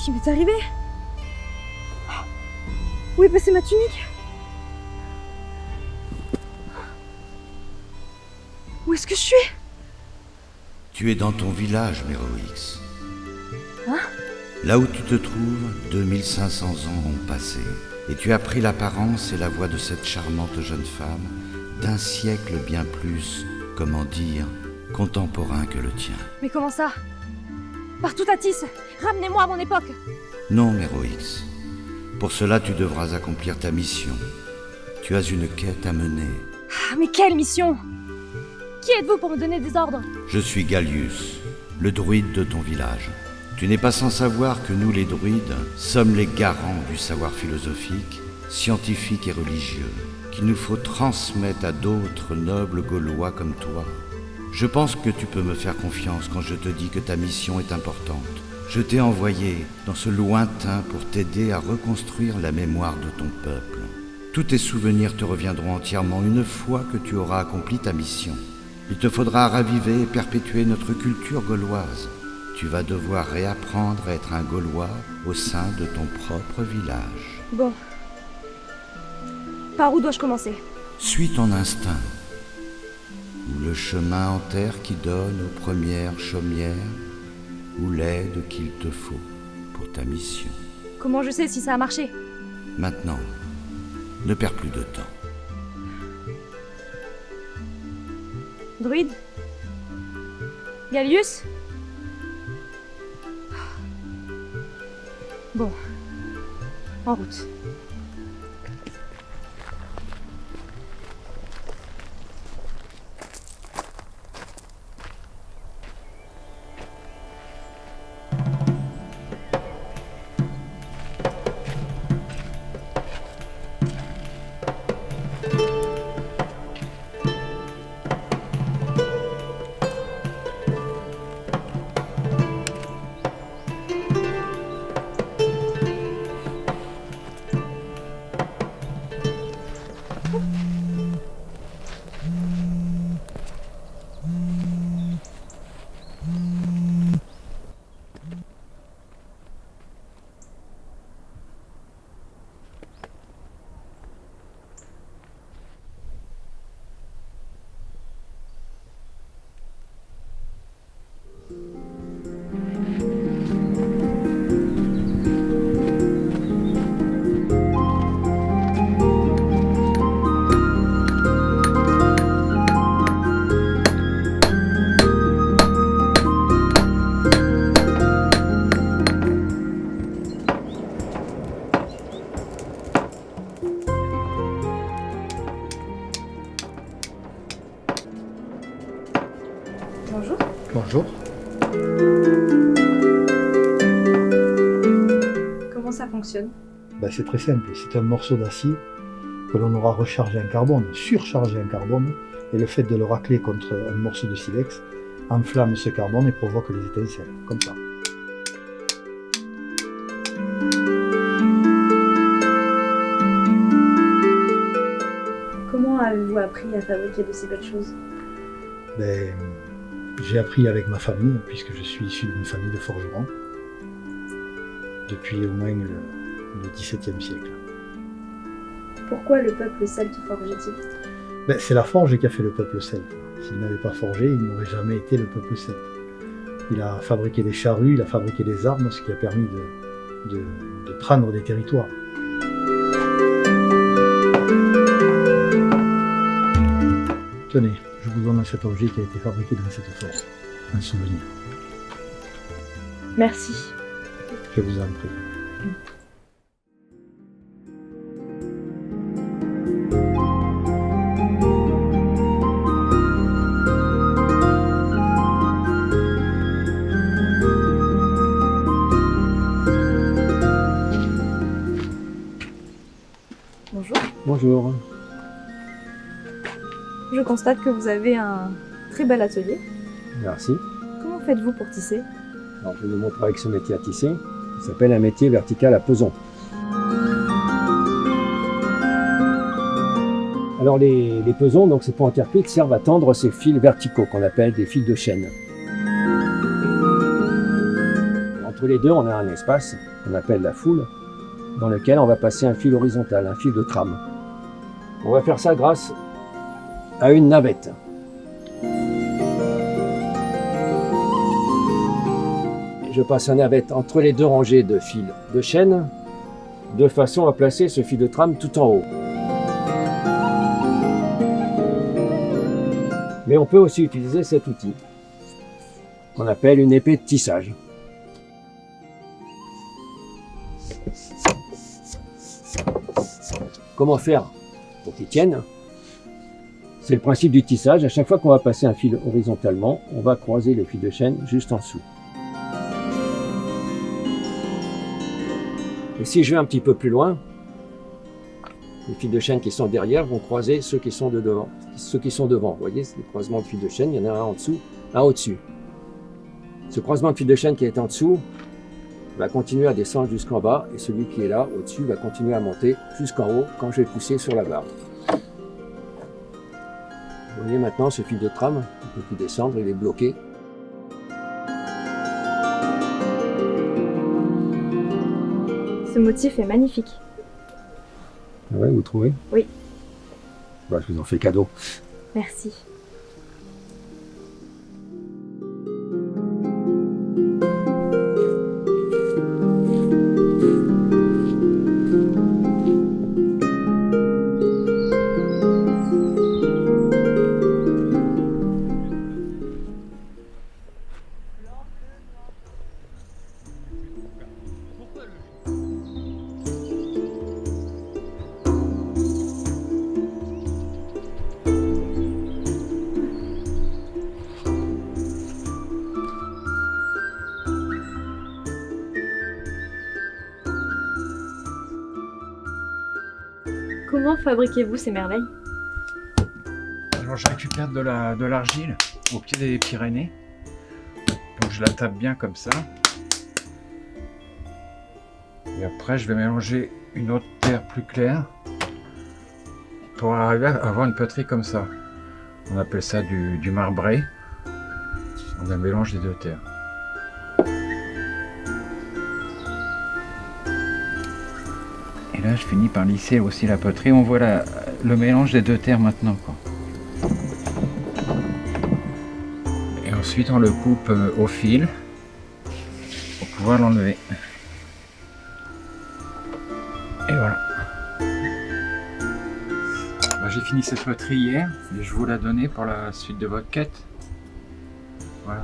Qu'est-ce qui m'est arrivé? Où est passée ma tunique? Où est-ce que je suis? Tu es dans ton village, Méroïx. Hein? Là où tu te trouves, 2500 ans ont passé, et tu as pris l'apparence et la voix de cette charmante jeune femme, d'un siècle bien plus, comment dire, contemporain que le tien. Mais comment ça? Partout à Tis, ramenez-moi à mon époque. Non, Méroïx. Pour cela, tu devras accomplir ta mission. Tu as une quête à mener. Ah, mais quelle mission? Qui êtes-vous pour me donner des ordres? Je suis Gallius, le druide de ton village. Tu n'es pas sans savoir que nous, les druides, sommes les garants du savoir philosophique, scientifique et religieux, qu'il nous faut transmettre à d'autres nobles Gaulois comme toi. Je pense que tu peux me faire confiance quand je te dis que ta mission est importante. Je t'ai envoyé dans ce lointain pour t'aider à reconstruire la mémoire de ton peuple. Tous tes souvenirs te reviendront entièrement une fois que tu auras accompli ta mission. Il te faudra raviver et perpétuer notre culture gauloise. Tu vas devoir réapprendre à être un Gaulois au sein de ton propre village. Bon. Par où dois-je commencer? Suis ton instinct, ou le chemin en terre qui donne aux premières chaumières, ou l'aide qu'il te faut pour ta mission. Comment je sais si ça a marché? Maintenant, ne perds plus de temps. Druide? Gallius? Bon. En route. Bonjour. Bonjour. Comment ça fonctionne? C'est très simple, c'est un morceau d'acier que l'on aura rechargé en carbone, surchargé en carbone, et le fait de le racler contre un morceau de silex enflamme ce carbone et provoque les étincelles, comme ça. Comment avez-vous appris à fabriquer de ces belles choses? J'ai appris avec ma famille, puisque je suis issu d'une famille de forgerons, depuis au moins le XVIIe siècle. Pourquoi le peuple celte forgeait-il? C'est la forge qui a fait le peuple celte. S'il n'avait pas forgé, il n'aurait jamais été le peuple celte. Il a fabriqué des charrues, il a fabriqué des armes, ce qui a permis de prendre des territoires. Tenez, je vous donne cet objet qui a été fabriqué dans cette forge, un souvenir. Merci. Je vous en prie. Bonjour. Bonjour. Je constate que vous avez un très bel atelier. Merci. Comment faites-vous pour tisser? Alors, je vais vous montrer avec ce métier à tisser. Il s'appelle un métier vertical à peson. Alors les pesons, donc c'est pour Interpic, servent à tendre ces fils verticaux qu'on appelle des fils de chaîne. En Entre les deux, on a un espace qu'on appelle la foule, dans lequel on va passer un fil horizontal, un fil de trame. On va faire ça grâce à une navette. Je passe la navette entre les deux rangées de fils de chaîne, de façon à placer ce fil de trame tout en haut. Mais on peut aussi utiliser cet outil, qu'on appelle une épée de tissage. Comment faire pour qu'il tienne? C'est le principe du tissage. À chaque fois qu'on va passer un fil horizontalement, on va croiser le fil de chaîne juste en dessous. Et si je vais un petit peu plus loin, les fils de chaîne qui sont derrière vont croiser ceux qui sont de devant. Ceux qui sont devant, vous voyez, c'est le croisement de fils de chaîne, il y en a un en dessous, un au-dessus. Ce croisement de fil de chaîne qui est en dessous va continuer à descendre jusqu'en bas et celui qui est là au-dessus va continuer à monter jusqu'en haut quand je vais pousser sur la barre. Vous voyez maintenant ce fil de trame, il ne peut plus descendre, il est bloqué. Ce motif est magnifique. Ouais, vous trouvez? Oui. Bah, je vous en fais cadeau. Merci. Comment fabriquez-vous ces merveilles? Alors je récupère de l'argile au pied des Pyrénées. Donc je la tape bien comme ça. Et après je vais mélanger une autre terre plus claire pour arriver à avoir une poterie comme ça. On appelle ça du marbré. On a un mélange des deux terres. Et là je finis par lisser aussi la poterie. On voit le mélange des deux terres maintenant, quoi. Et ensuite on le coupe au fil pour pouvoir l'enlever. Et voilà. Bah, j'ai fini cette poterie hier et je vous la donnais pour la suite de votre quête. Voilà.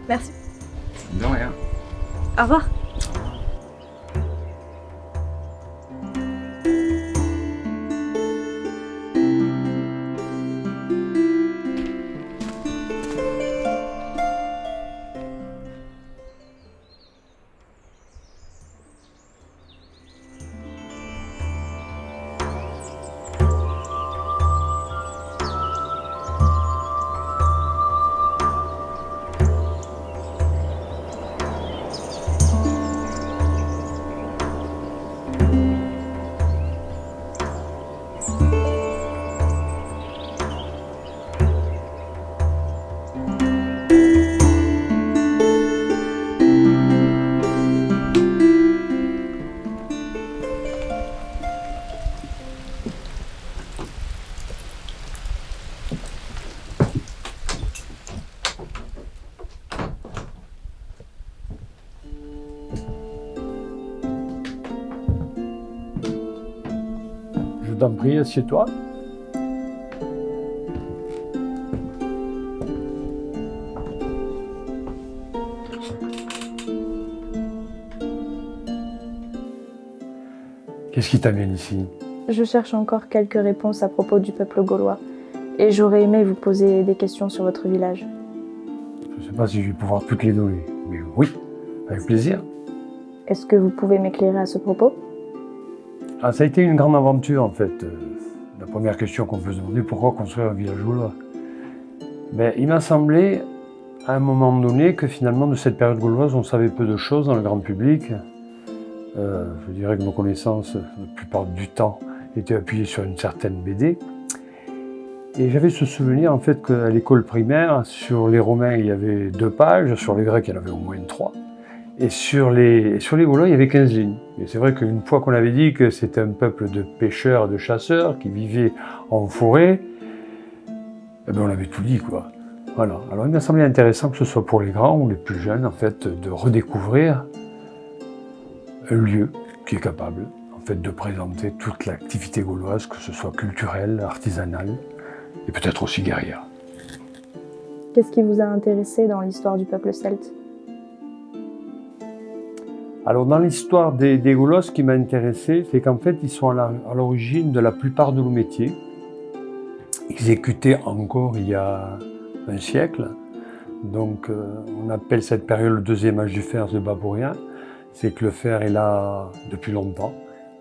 Merci. De rien. Au revoir. Je t'en prie, assieds-toi. Qu'est-ce qui t'amène ici? Je cherche encore quelques réponses à propos du peuple gaulois et j'aurais aimé vous poser des questions sur votre village. Je ne sais pas si je vais pouvoir toutes les donner, mais oui, avec plaisir. Est-ce que vous pouvez m'éclairer à ce propos? Ah, ça a été une grande aventure en fait. La première question qu'on peut se demander, pourquoi construire un village gaulois? Mais il m'a semblé, à un moment donné, que finalement de cette période gauloise, on savait peu de choses dans le grand public. Je dirais que nos connaissances, la plupart du temps, étaient appuyées sur une certaine BD. Et j'avais ce souvenir en fait qu'à l'école primaire, sur les Romains il y avait 2 pages, sur les Grecs il y en avait au moins 3. Et sur les Gaulois il y avait 15 lignes. Et c'est vrai qu'une fois qu'on avait dit que c'était un peuple de pêcheurs, de chasseurs, qui vivaient en forêt, eh bien on avait tout dit quoi. Voilà. Alors il m'a semblé intéressant que ce soit pour les grands ou les plus jeunes en fait de redécouvrir un lieu qui est capable en fait de présenter toute l'activité gauloise, que ce soit culturelle, artisanale et peut-être aussi guerrière. Qu'est-ce qui vous a intéressé dans l'histoire du peuple celte? Alors dans l'histoire des Gaulois, ce qui m'a intéressé, c'est qu'en fait ils sont à l'origine de la plupart de nos métiers, exécutés encore il y a un siècle. Donc on appelle cette période le deuxième âge du fer de Babourien. C'est que le fer est là depuis longtemps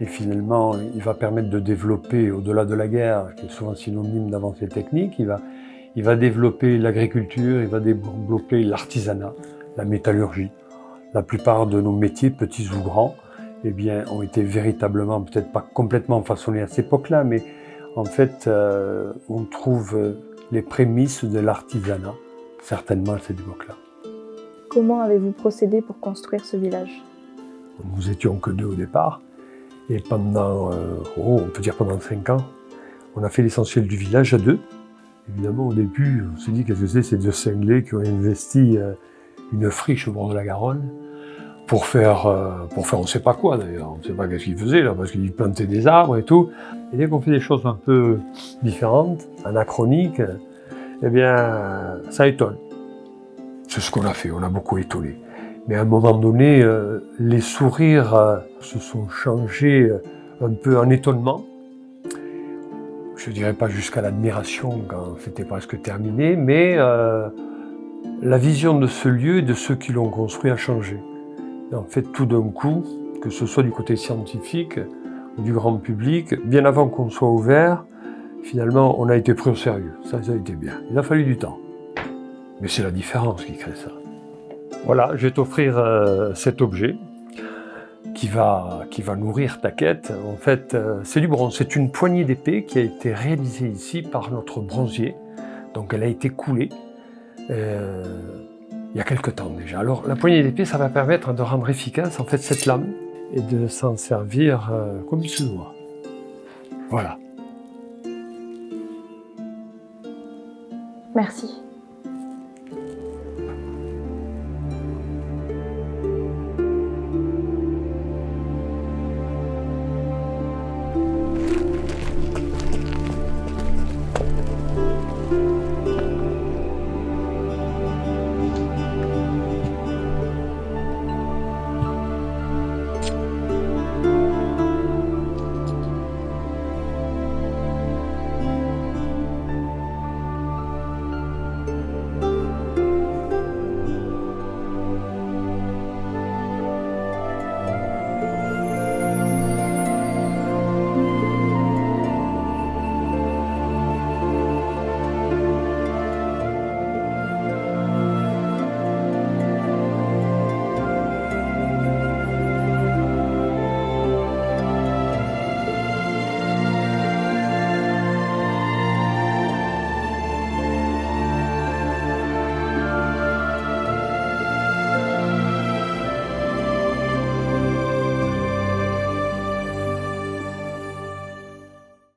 et finalement il va permettre de développer au-delà de la guerre, qui est souvent synonyme d'avancée technique, il va développer l'agriculture, il va développer l'artisanat, la métallurgie. La plupart de nos métiers, petits ou grands, eh bien, ont été véritablement, peut-être pas complètement façonnés à cette époque-là, mais en fait, on trouve les prémices de l'artisanat, certainement à cette époque-là. Comment avez-vous procédé pour construire ce village? Nous étions que 2 au départ, et pendant, on peut dire pendant 5 ans, on a fait l'essentiel du village à 2. Évidemment, au début, on s'est dit qu'est-ce que c'est ces 2 cinglés qui ont investi une friche au bord de la Garonne pour faire on ne sait pas quoi d'ailleurs, on ne sait pas qu'est-ce qu'ils faisaient là, parce qu'ils plantaient des arbres et tout. Et dès qu'on fait des choses un peu différentes, anachroniques, eh bien, ça étonne. C'est ce qu'on a fait, on a beaucoup étonné. Mais à un moment donné, les sourires se sont changés un peu en étonnement. Je ne dirais pas jusqu'à l'admiration quand c'était presque terminé, mais la vision de ce lieu et de ceux qui l'ont construit a changé. Et en fait, tout d'un coup, que ce soit du côté scientifique ou du grand public, bien avant qu'on soit ouvert, finalement, on a été pris au sérieux. Ça a été bien. Il a fallu du temps. Mais c'est la différence qui crée ça. Voilà, je vais t'offrir cet objet qui va nourrir ta quête. En fait, c'est du bronze. C'est une poignée d'épée qui a été réalisée ici par notre bronzier. Donc elle a été coulée il y a quelque temps déjà. Alors la poignée d'épée, ça va permettre de rendre efficace en fait cette lame et de s'en servir comme il se doit. Voilà. Merci.